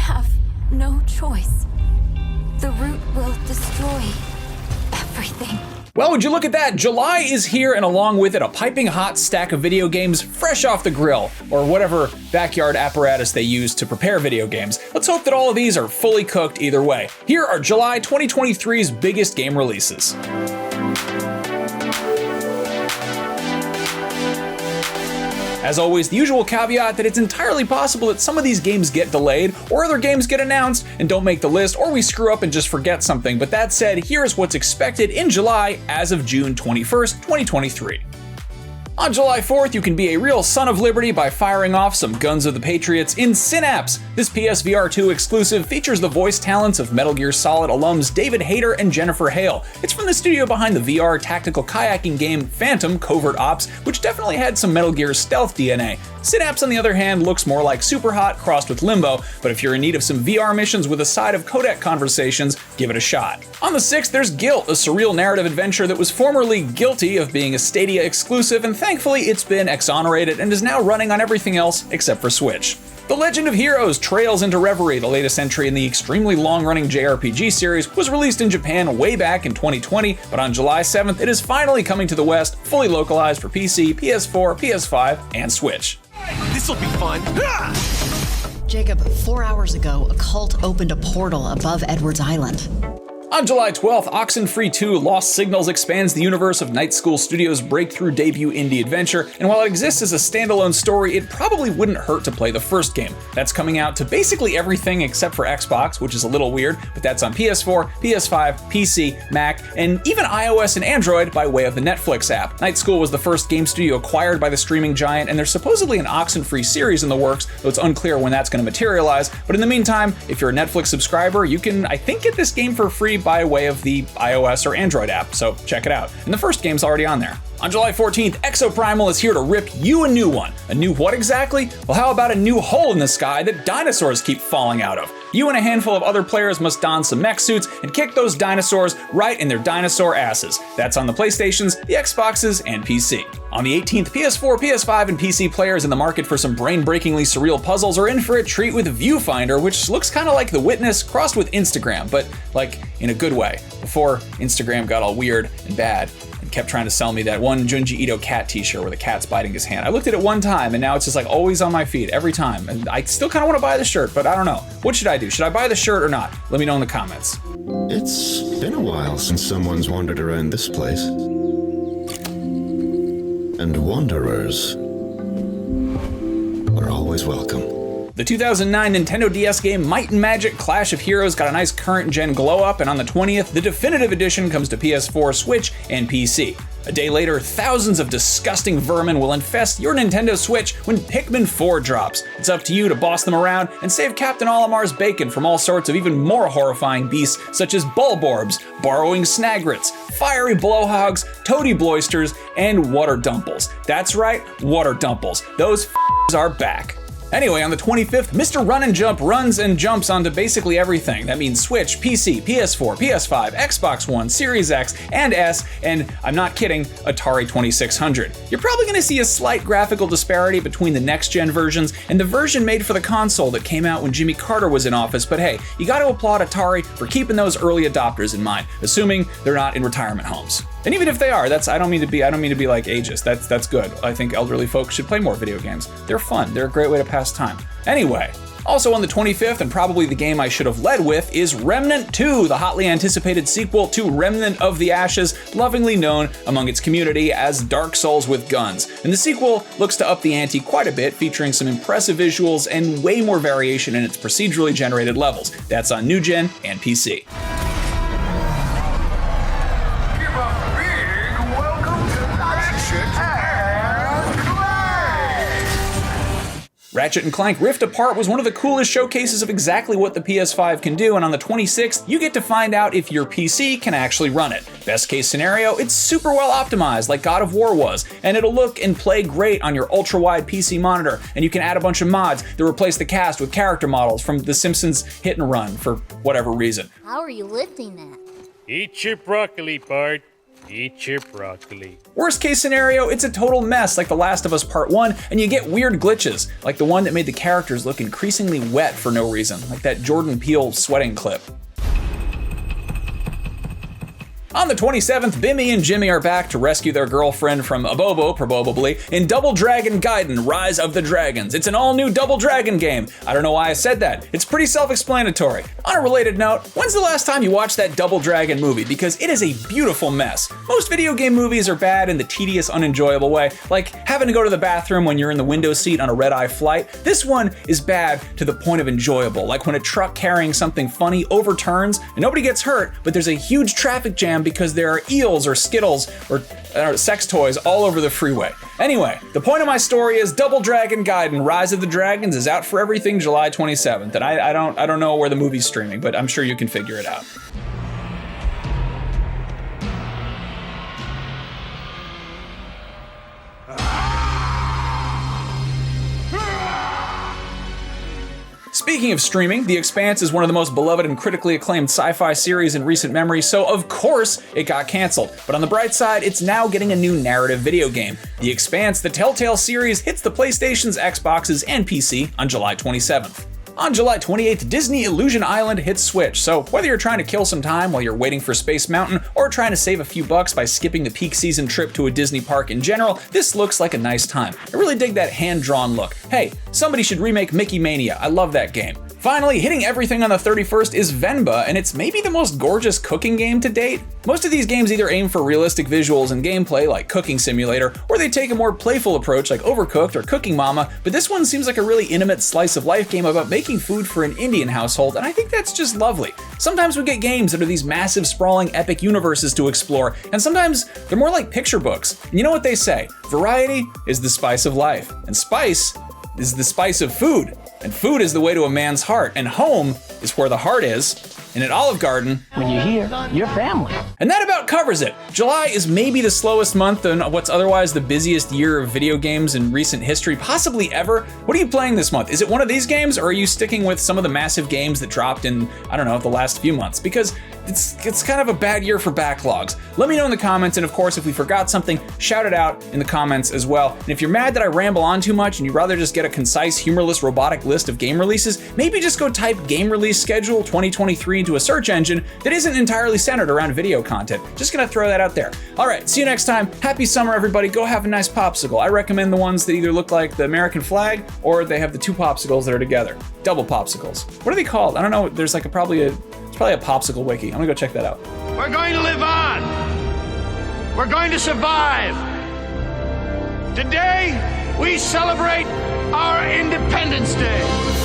have no choice. The root will destroy everything. Well, would you look at that? July is here, and along with it, a piping hot stack of video games fresh off the grill, or whatever backyard apparatus they use to prepare video games. Let's hope that all of these are fully cooked either way. Here are July 2023's biggest game releases. As always, the usual caveat that it's entirely possible that some of these games get delayed, or other games get announced and don't make the list, or we screw up and just forget something. But that said, here's what's expected in July as of June 21st, 2023. On July 4th, you can be a real son of liberty by firing off some Guns of the Patriots in Synapse. This PSVR 2 exclusive features the voice talents of Metal Gear Solid alums David Hayter and Jennifer Hale. It's from the studio behind the VR tactical kayaking game Phantom Covert Ops, which definitely had some Metal Gear stealth DNA. Synapse, on the other hand, looks more like Superhot crossed with Limbo, but if you're in need of some VR missions with a side of codec conversations, give it a shot. On the 6th, there's Guilt, a surreal narrative adventure that was formerly guilty of being a Stadia exclusive, and thankfully it's been exonerated and is now running on everything else except for Switch. The Legend of Heroes Trails into Reverie, the latest entry in the extremely long-running JRPG series, was released in Japan way back in 2020, but on July 7th it is finally coming to the West, fully localized for PC, PS4, PS5, and Switch. This'll be fun. Jacob, 4 hours ago, a cult opened a portal above Edwards Island. On July 12th, Oxenfree 2 Lost Signals expands the universe of Night School Studios' breakthrough debut indie adventure, and while it exists as a standalone story, it probably wouldn't hurt to play the first game. That's coming out to basically everything except for Xbox, which is a little weird, but that's on PS4, PS5, PC, Mac, and even iOS and Android by way of the Netflix app. Night School was the first game studio acquired by the streaming giant, and there's supposedly an Oxenfree series in the works, though it's unclear when that's going to materialize. But in the meantime, if you're a Netflix subscriber, you can, I think, get this game for free by way of the iOS or Android app, so check it out. And the first game's already on there. On July 14th, Exoprimal is here to rip you a new one. A new what exactly? Well, how about a new hole in the sky that dinosaurs keep falling out of? You and a handful of other players must don some mech suits and kick those dinosaurs right in their dinosaur asses. That's on the PlayStations, the Xboxes, and PC. On the 18th, PS4, PS5, and PC players in the market for some brain-breakingly surreal puzzles are in for a treat with Viewfinder, which looks kind of like The Witness crossed with Instagram, but like in a good way, before Instagram got all weird and bad and kept trying to sell me that one Junji Ito cat t-shirt where the cat's biting his hand. I looked at it one time and now it's just like always on my feed every time, and I still kind of want to buy the shirt, but I don't know. What should I do? Should I buy the shirt or not? Let me know in the comments. It's been a while since someone's wandered around this place. And wanderers are always welcome. The 2009 Nintendo DS game Might and Magic Clash of Heroes got a nice current-gen glow-up, and on the 20th, the definitive edition comes to PS4, Switch, and PC. A day later, thousands of disgusting vermin will infest your Nintendo Switch when Pikmin 4 drops. It's up to you to boss them around and save Captain Olimar's bacon from all sorts of even more horrifying beasts such as Bulborbs, Burrowing Snagrets, Fiery Blowhogs, Toady Bloisters, and Water Dumples. That's right, Water Dumples. Those are back. Anyway, on the 25th, Mr. Run and Jump runs and jumps onto basically everything. That means Switch, PC, PS4, PS5, Xbox One, Series X, and S, and I'm not kidding, Atari 2600. You're probably going to see a slight graphical disparity between the next-gen versions and the version made for the console that came out when Jimmy Carter was in office, but hey, you got to applaud Atari for keeping those early adopters in mind, assuming they're not in retirement homes. And even if they are, I don't mean to be like ageist. That's good. I think elderly folks should play more video games. They're fun. They're a great way to pass time. Anyway, also on the 25th, and probably the game I should have led with, is Remnant 2, the hotly anticipated sequel to Remnant of the Ashes, lovingly known among its community as Dark Souls with guns. And the sequel looks to up the ante quite a bit, featuring some impressive visuals and way more variation in its procedurally generated levels. That's on new gen and PC. Ratchet & Clank Rift Apart was one of the coolest showcases of exactly what the PS5 can do, and on the 26th, you get to find out if your PC can actually run it. Best case scenario, it's super well optimized like God of War was, and it'll look and play great on your ultra-wide PC monitor, and you can add a bunch of mods that replace the cast with character models from The Simpsons Hit and Run for whatever reason. How are you lifting that? Eat your broccoli, Bart. Eat your broccoli. Worst case scenario, it's a total mess like The Last of Us Part 1, and you get weird glitches, like the one that made the characters look increasingly wet for no reason, like that Jordan Peele sweating clip. On the 27th, Bimmy and Jimmy are back to rescue their girlfriend from Abobo, probably, in Double Dragon Gaiden: Rise of the Dragons. It's an all-new Double Dragon game. I don't know why I said that. It's pretty self-explanatory. On a related note, when's the last time you watched that Double Dragon movie? Because it is a beautiful mess. Most video game movies are bad in the tedious, unenjoyable way, like having to go to the bathroom when you're in the window seat on a red-eye flight. This one is bad to the point of enjoyable, like when a truck carrying something funny overturns and nobody gets hurt, but there's a huge traffic jam because there are eels or Skittles or sex toys all over the freeway. Anyway, the point of my story is Double Dragon Gaiden: Rise of the Dragons is out for everything July 27th, and I don't know where the movie's streaming, but I'm sure you can figure it out. Speaking of streaming, The Expanse is one of the most beloved and critically acclaimed sci-fi series in recent memory, so of course it got canceled. But on the bright side, it's now getting a new narrative video game. The Expanse, the Telltale series, hits the PlayStation's, Xboxes, and PC on July 27th. On July 28th, Disney Illusion Island hits Switch, so whether you're trying to kill some time while you're waiting for Space Mountain or trying to save a few bucks by skipping the peak season trip to a Disney park in general, this looks like a nice time. I really dig that hand-drawn look. Hey, somebody should remake Mickey Mania. I love that game. Finally, hitting everything on the 31st is Venba, and it's maybe the most gorgeous cooking game to date. Most of these games either aim for realistic visuals and gameplay like Cooking Simulator, or they take a more playful approach like Overcooked or Cooking Mama, but this one seems like a really intimate slice of life game about making food for an Indian household, and I think that's just lovely. Sometimes we get games that are these massive, sprawling, epic universes to explore, and sometimes they're more like picture books. And you know what they say, variety is the spice of life, and spice is the spice of food. And food is the way to a man's heart, and home is where the heart is. And at Olive Garden, when you're here, you're family. And that about covers it. July is maybe the slowest month in what's otherwise the busiest year of video games in recent history, possibly ever. What are you playing this month? Is it one of these games, or are you sticking with some of the massive games that dropped in, I don't know, the last few months? Because it's kind of a bad year for backlogs. Let me know in the comments, and of course, if we forgot something, shout it out in the comments as well. And if you're mad that I ramble on too much and you'd rather just get a concise, humorless, robotic list of game releases, maybe just go type Game Release Schedule 2023 into a search engine that isn't entirely centered around video content. Just gonna throw that out there. All right, see you next time. Happy summer, everybody. Go have a nice popsicle. I recommend the ones that either look like the American flag or they have the two popsicles that are together. Double popsicles. What are they called? I don't know. There's like probably a popsicle wiki. I'm gonna go check that out. We're going to live on. We're going to survive. Today, we celebrate our Independence Day.